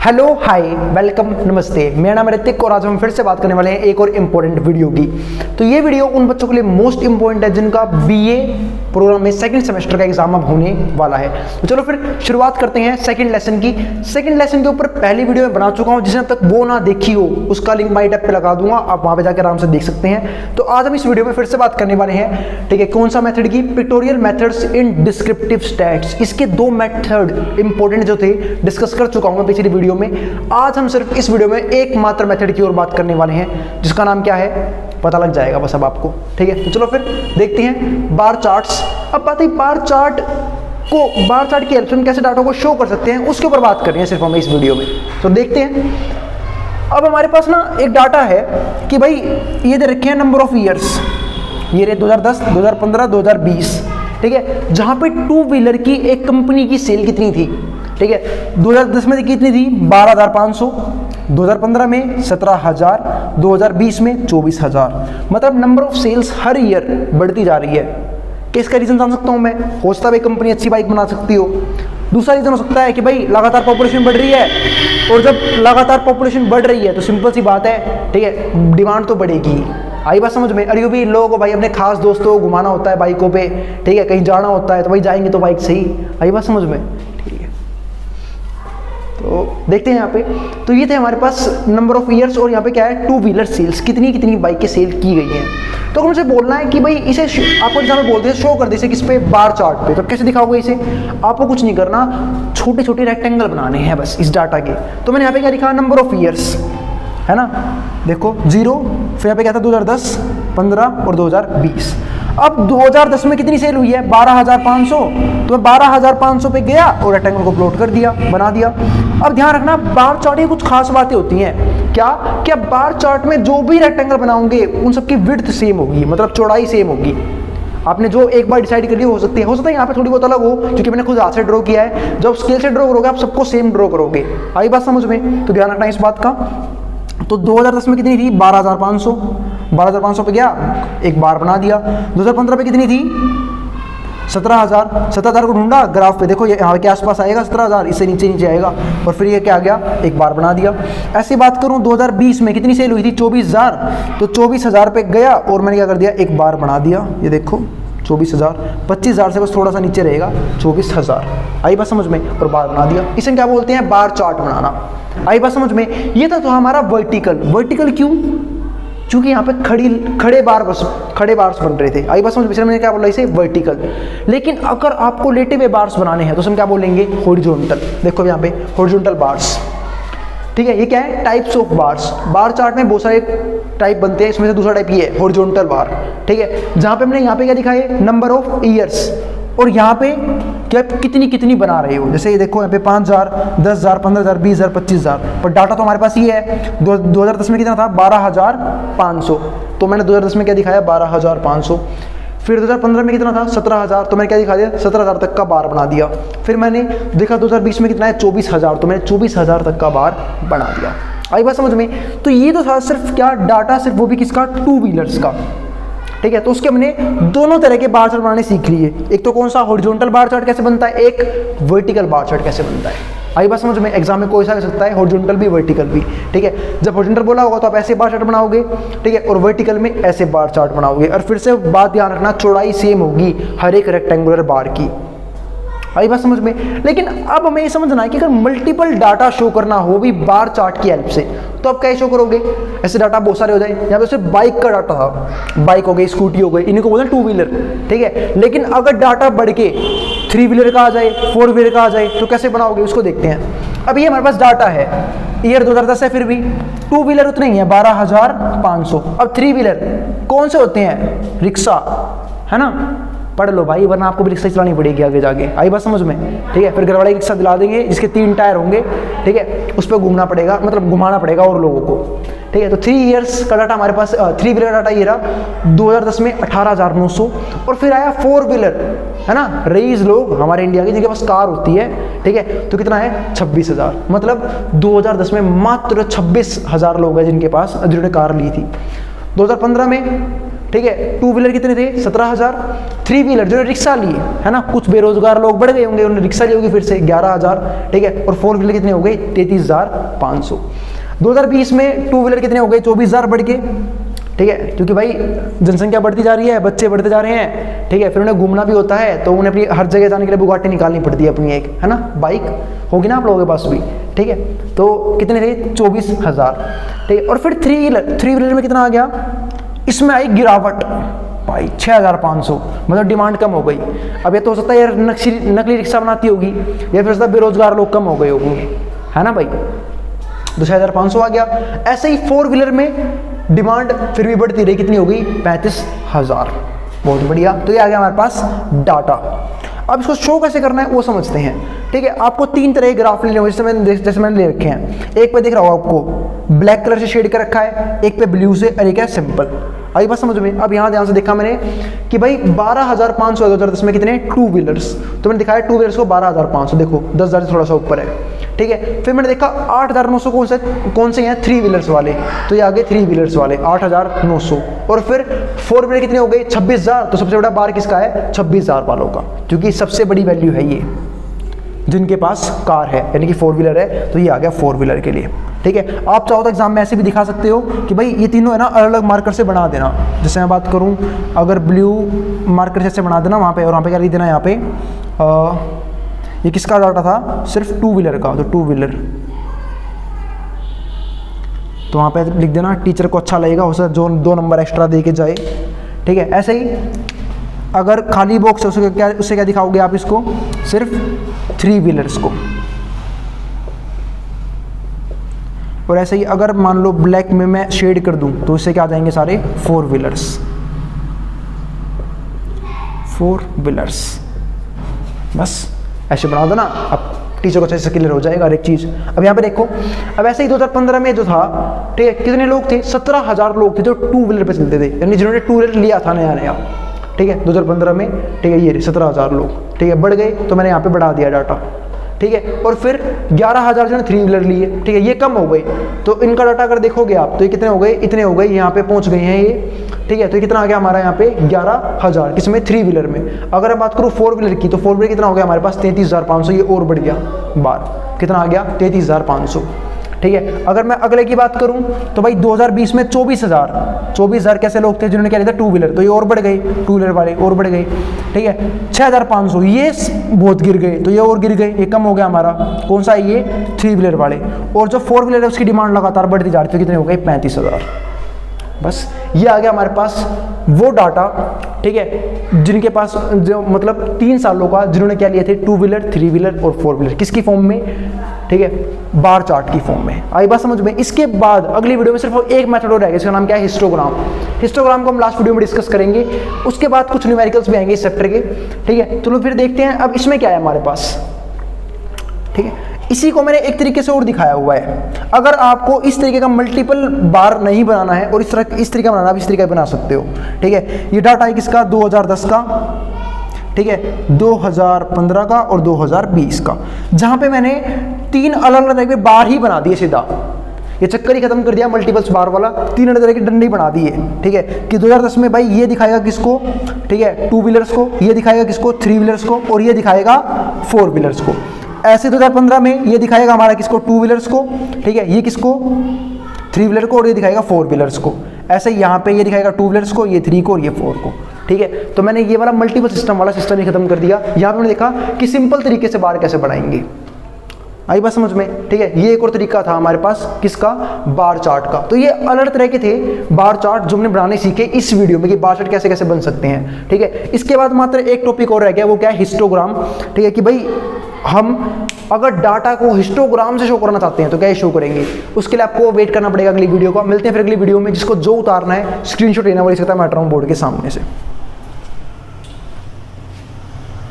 Hello hi welcome नमस्ते, मेरा नाम ऋतिक और आज हम फिर से बात करने वाले हैं एक और इम्पोर्टेंट वीडियो की। तो ये वीडियो उन बच्चों के लिए मोस्ट इंपॉर्टेंट है जिनका बीए प्रोग्राम में सेकंड सेमेस्टर का एग्जाम अब होने वाला है। तो चलो फिर शुरुआत करते हैं सेकंड लेसन की। सेकंड लेसन के ऊपर पहली वीडियो में बना चुका हूं, जिसने अब तक वो ना देखी हो उसका लिंक माई टैब पे लगा दूंगा, आप वहां पे जाकर आराम से देख सकते हैं। तो आज हम इस वीडियो में फिर से बात करने वाले हैं, ठीक है, कौन सा मेथड की, pictorial methods in descriptive stats. इसके दो मेथड इंपॉर्टेंट जो थे डिस्कस कर चुका हूं मैं पिछली वीडियो में। आज हम सिर्फ इस वीडियो में एकमात्र मेथड की ओर बात करने वाले हैं, जिसका नाम क्या है पता लग जाएगा बस अब आपको, ठीक है। तो चलो फिर देखते हैं बार चार्ट्स। अब बात है बार चार्ट की हेल्प से हम कैसे डाटा को शो कर सकते हैं, उसके ऊपर बात कर रहे हैं सिर्फ हम इस वीडियो में। तो देखते हैं। अब हमारे पास ना एक डाटा है कि भाई ये दे रखे हैं नंबर ऑफ ईयर्स, ये रहे 2010, 2015, 2020, ठीक है, जहां पे टू व्हीलर की एक कंपनी की सेल कितनी थी, ठीक है। 2010 में कितनी थी 12,500, 2015 में 17,000, 2020 में 24,000। मतलब नंबर ऑफ सेल्स हर ईयर बढ़ती जा रही है। किसका रीजन जान सकता हूं मैं, हो सकता है भाई कंपनी अच्छी बाइक बना सकती हो। दूसरा रीजन हो सकता है कि भाई लगातार पॉपुलेशन बढ़ रही है, और जब लगातार पॉपुलेशन बढ़ रही है तो सिंपल सी बात है, ठीक है, डिमांड तो बढ़ेगी। आई बात समझ में। अरे भी लोगों को भाई अपने खास दोस्तों को घुमाना होता है बाइकों पे, ठीक है, कहीं जाना होता है तो भाई जाएंगे तो बाइक से ही। आई बात समझ में, ठीक है। तो देखते हैं यहाँ पे, तो ये थे हमारे पास नंबर ऑफ ईयर्स, और यहाँ पे क्या है टू व्हीलर सेल्स, कितनी कितनी बाइकें सेल की गई हैं। तो मुझे बोलना है कि भाई इसे आपको जैसा मैं बोलते हैं शो कर दे इसे किस पे, बार चार्ट पे। तो कैसे दिखाओगे इसे, आपको कुछ नहीं करना, छोटे छोटे रेक्टेंगल बनाने हैं बस इस डाटा के। तो मैंने यहाँ पे क्या लिखा, नंबर ऑफ ईयर्स, है ना, देखो 0, फिर यहाँ पे क्या था 2010, 15 और 2020। अब 2010 में कितनी सेल हुई है 12,500, तो मैं 12,500 पे गया और रेक्टेंगल को प्लॉट कर दिया, बना दिया। अब ध्यान रखना बार चार्ट में कुछ खास बातें होती हैं, क्या क्या बार चार्ट में जो भी रेक्टेंगल बनाओगे उन सबकी विड्थ सेम होगी, मतलब चौड़ाई सेम होगी। आपने जो एक बार डिसाइड कर लिया हो सकती है यहाँ पे थोड़ी बहुत अलग हो, क्योंकि मैंने खुद हाथ से ड्रॉ किया है। जब स्केल से ड्रॉ करोगे आप सबको सेम ड्रॉ करोगे। आई बात समझ में, तो ध्यान रखना इस बात का। तो 2010 में कितनी थी 12,500, 12,500 पे गया एक बार बना दिया। 2015 पे कितनी थी 17,000, 17,000 को ढूंढा ग्राफ पे, देखो यहाँ के आसपास आएगा 17,000, इससे नीचे नीचे आएगा, और फिर ये क्या आ गया एक बार बना दिया। ऐसी बात करूँ 2020 में कितनी सेल हुई थी 24,000, तो 24,000 पे गया और मैंने क्या कर दिया एक बार बना दिया, ये देखो 24,000, 25,000 से बस थोड़ा सा नीचे रहेगा 24,000। आई बात समझ में, और बार बना दिया। इसे क्या बोलते हैं बार चार्ट बनाना। आई बात समझ में। ये था तो हमारा वर्टिकल क्यों, क्योंकि यहाँ पे खड़े बार्स बन रहे थे। आई बात समझ में, मैंने क्या बोला इसे वर्टिकल। लेकिन अगर आपको लेटे हुए बार्स बनाने हैं तो हम क्या बोलेंगे हॉरिजॉन्टल। देखो यहाँ पे हॉरिजॉन्टल बार्स, ठीक है। ये क्या है types of bars. Bar chart में बहुत सारे टाइप बनते हैं, इसमें से दूसरा टाइप ये है हॉरिजॉन्टल बार, ठीक है। जहां पे हमने यहाँ पे क्या दिखा है नंबर ऑफ ईयर्स, और यहाँ पे क्या कितनी कितनी बना रहे हो। जैसे ये देखो यहाँ पे 5,000, 10,000, 15,000, 20,000, 25,000, पर डाटा तो हमारे पास ये है। 2010 में कितना था 12,500, तो मैंने 2010 में क्या दिखाया 12,500। फिर 2015 में कितना था 17,000, तो मैंने क्या दिखा दिया 17,000 तक का बार बना दिया। फिर मैंने देखा 2020 में कितना है 24,000, तो मैंने 24,000 तक का बार बना दिया। आई बात समझ में। तो ये तो था सिर्फ क्या डाटा, सिर्फ वो भी किसका टू व्हीलर्स का, ठीक है। तो उसके हमने दोनों तरह के बार चार्ट बनाने सीख लिए। एक तो कौन सा हॉरिजॉन्टल बार चार्ट कैसे बनता है, एक वर्टिकल बार चार्ट कैसे बनता है। आई बात समझ में। एग्जाम में कोई सा कर सकता है हॉरिजॉन्टल भी वर्टिकल भी, ठीक है। जब हॉरिजॉन्टल बोला होगा तो आप ऐसे बार चार्ट बनाओगे, ठीक है, और वर्टिकल में ऐसे बार चार्ट बनाओगे। और फिर से बात ध्यान रखना चौड़ाई सेम होगी हर एक रेक्टेंगुलर बार की। आई बात समझ में। लेकिन अब हमें ये समझना है कि अगर मल्टीपल डाटा शो करना हो भी बार चार्ट की हेल्प से, तो आप क्या शो करोगे, ऐसे डाटा बहुत सारे हो जाए। यहाँ पे सिर्फ बाइक का डाटा था, बाइक हो गई, स्कूटी हो गई, इन्हीं को बोलते हैं टू व्हीलर, ठीक है। लेकिन अगर डाटा बढ़ के 3 व्हीलर का आ जाए, 4 व्हीलर का आ जाए, तो कैसे बनाओगे उसको देखते हैं। अब ये हमारे पास डाटा है, ईयर 2010 है, फिर भी टू व्हीलर उतने ही है 12,500। अब 3 व्हीलर कौन से होते हैं, रिक्शा, है ना, पढ़ लो भाई, वरना आपको भी रिक्शा चलानी पड़ेगी आगे जाके। आई बात समझ में, ठीक है। फिर घर वाले रिक्शा दिला देंगे जिसके 3 टायर होंगे, ठीक है, उस पर घूमना पड़ेगा, मतलब घुमाना पड़ेगा और लोगों को, ठीक है। तो 3 ईयर्स का डाटा हमारे पास, 3 व्हीलर डाटा ये रहा 2010 में 18,900। और फिर आया 4 व्हीलर, है ना, रईस लोग हमारे इंडिया के जिनके पास कार होती है, ठीक है, तो कितना है 26,000। मतलब 2010 में मात्र 26,000 लोग हैं जिनके पास, जिन्होंने कार ली थी। 2015 में ठीक है। टू व्हीलर कितने थे 17,000। थ्री व्हीलर जो रिक्शा लिए है ना, कुछ बेरोजगार लोग बढ़ गए होंगे, उन्होंने रिक्शा ली होगी फिर से 11,000, ठीक है। और फोर व्हीलर कितने हो गए 33,500। 2020 में टू व्हीलर कितने हो गए 24,000 बढ़ के, ठीक है, क्योंकि भाई जनसंख्या बढ़ती जा रही है, बच्चे बढ़ते जा रहे हैं, ठीक है। फिर उन्हें घूमना भी होता है तो उन्हें अपनी हर जगह जाने के लिए बुगाटी निकालनी पड़ती है अपनी एक, है ना, बाइक होगी ना आप लोगों के पास भी, ठीक है। तो कितने थे 24,000, ठीक है। और फिर थ्री व्हीलर में कितना आ गया, इसमें आई गिरावट भाई 6,500, मतलब डिमांड कम हो गई। अब ये तो हो सकता है यार नकली रिक्शा बनाती होगी, या फिर हो सकता है बेरोजगार लोग कम हो गए होंगे, है ना भाई, तो 6,500 आ गया। ऐसे ही फोर व्हीलर में डिमांड फिर भी बढ़ती रही, कितनी हो गई 35,000। बहुत बढ़िया। तो ये आ गया हमारे पास डाटा। अब इसको शो कैसे करना है वो समझते हैं, ठीक है। आपको तीन तरह के ग्राफ लेने होंगे, जैसे मैंने ले रखे हैं। एक पे दिख रहा होगा आपको ब्लैक कलर से शेड कर रखा है, एक पे ब्लू से, और एक है सिंपल। आई बात समझ में। अब यहाँ ध्यान से देखा मैंने कि भाई 12,500 है 2010 में कितने टू व्हीलर्स, तो मैंने दिखाया टू व्हीलर्स को 12,500, देखो 10,000 से थोड़ा सा ऊपर है, ठीक है। फिर मैंने देखा 8,900 कौन से हैं थ्री व्हीलर्स वाले, तो ये आगे थ्री व्हीलर्स वाले 8,900। और फिर फोर व्हीलर कितने हो गए 26,000, तो सबसे बड़ा बार किसका है 26,000 वालों का, क्योंकि सबसे बड़ी वैल्यू है ये जिनके पास कार है, यानी कि फोर व्हीलर है, तो ये आ गया फोर व्हीलर के लिए, ठीक है। आप चाहो तो एग्जाम में ऐसे भी दिखा सकते हो कि भाई ये तीनों है ना अलग अलग मार्कर से बना देना। जैसे मैं बात करूं, अगर ब्लू मार्कर से बना देना वहाँ पे, और वहाँ पे क्या लिख देना यहाँ पे ये किसका डाटा था सिर्फ टू व्हीलर का, तो टू व्हीलर, तो वहाँ पे लिख देना, टीचर को अच्छा लगेगा, हो सकता है जो 2 नंबर एक्स्ट्रा दे के जाए, ठीक है। ऐसे ही अगर खाली बॉक्स है उससे क्या दिखाओगे आप इसको, सिर्फ थ्री व्हीलर्स को। और ऐसे ही अगर मान लो ब्लैक में मैं शेड कर दूं तो इससे क्या आ जाएंगे सारे फोर व्हीलर्स, फोर व्हीलर्स, बस ऐसे बना दो ना, अब टीचर को अच्छे से क्लियर हो जाएगा हर एक चीज़। अब यहाँ पे देखो, अब ऐसे ही 2015 में जो था, ठीक है, कितने लोग थे 17,000 लोग थे जो टू व्हीलर पे चलते थे, यानी जिन्होंने टू व्हीलर लिया था नया, ठीक है 2015 में, ठीक है। ये 17,000 लोग, ठीक है, बढ़ गए तो मैंने यहाँ पे बढ़ा दिया डाटा, ठीक है। और फिर 11,000 जो है थ्री व्हीलर लिए, ठीक है, ये कम हो गए, तो इनका डाटा अगर देखोगे आप तो ये कितने हो गए, इतने हो गए, यहाँ पे पहुँच गए हैं ये, ठीक है। तो ये कितना आ गया हमारा यहाँ पे 11,000, किसमें थ्री व्हीलर में। अगर मैं बात करूँ फोर व्हीलर की, तो फोर व्हीलर कितना हो गया हमारे पास 33,500, ये और बढ़ गया बार, कितना आ गया 33,500, ठीक है। अगर मैं अगले की बात करूं तो भाई 2020 में 24,000 कैसे लोग थे जिन्होंने क्या लिया था टू व्हीलर, तो ये और बढ़ गए, टू व्हीलर वाले और बढ़ गए, ठीक है। 6,500 ये बहुत गिर गए, तो ये और गिर गए, ये कम हो गया हमारा, कौन सा है ये थ्री व्हीलर वाले। और जो फोर व्हीलर है उसकी डिमांड लगातार बढ़ती जा रही थी, कितने हो गए 35,000। बस ये आ गया हमारे पास वो डाटा, ठीक है, जिनके पास जो मतलब 3 सालों का जिन्होंने क्या लिए थे टू व्हीलर, थ्री व्हीलर और फोर व्हीलर, किसकी फॉर्म में, ठीक है, बार चार्ट की फॉर्म में। आई बात समझ में। इसके बाद अगली वीडियो में सिर्फ एक मेथड और रहेगा, इसका नाम क्या है हिस्टोग्राम। हिस्टोग्राम को हम लास्ट वीडियो में डिस्कस करेंगे, उसके बाद कुछ न्यूमेरिकल्स भी आएंगे इस चैप्टर के, ठीक है। चलो फिर देखते हैं अब इसमें क्या है हमारे पास, ठीक है। इसी को मैंने एक तरीके से और दिखाया हुआ है। अगर आपको इस तरीके का मल्टीपल बार नहीं बनाना है और इस तरीका बनाना, आप इस तरीका बना सकते हो, ठीक है। ये डाटा है किसका 2010 का, ठीक है, 2015 का और 2020 का, जहां पे मैंने 3 अलग अलग तरह के बार ही बना दिए सीधा, ये चक्कर ही खत्म कर दिया मल्टीपल्स बार वाला, 3 अलग तरह के डंडे बना दिए, ठीक है। कि 2010 में भाई ये दिखाएगा किसको, ठीक है, टू व्हीलर्स को, ये दिखाएगा किसको थ्री व्हीलर्स को, और ये दिखाएगा फोर व्हीलर्स को। ऐसे 2015 में ये दिखाएगा हमारा किसको टू व्हीलर्स को, ठीक है, ये किसको थ्री व्हीलर को, और ये दिखाएगा फोर व्हीलर्स को। ऐसे यहाँ पे ये दिखाएगा टू व्हीलर्स को, ये थ्री को और ये फोर को, ठीक है। तो मैंने ये वाला मल्टीपल सिस्टम वाला सिस्टम ही खत्म कर दिया। यहाँ पे मैंने देखा कि सिंपल तरीके से बार कैसे बनाएंगे, आई बात समझ में, ठीक है। ये एक और तरीका था हमारे पास किसका, बार चार्ट का। तो ये अलग तरह के थे बार चार्ट जो हमने बनाने सीखे इस वीडियो में कि बार चार्ट कैसे कैसे बन सकते हैं, ठीक है। इसके बाद मात्र एक टॉपिक और रह गया, वो क्या है हिस्टोग्राम, ठीक है। कि भाई हम अगर डाटा को हिस्टोग्राम से शो करना चाहते हैं तो क्या शो करेंगे, उसके लिए आपको वेट करना पड़ेगा अगली वीडियो का। मिलते हैं फिर अगली वीडियो में, जिसको जो उतारना है स्क्रीनशॉट लेना वो ले सकता है, मैं हट रहा हूं बोर्ड के सामने से।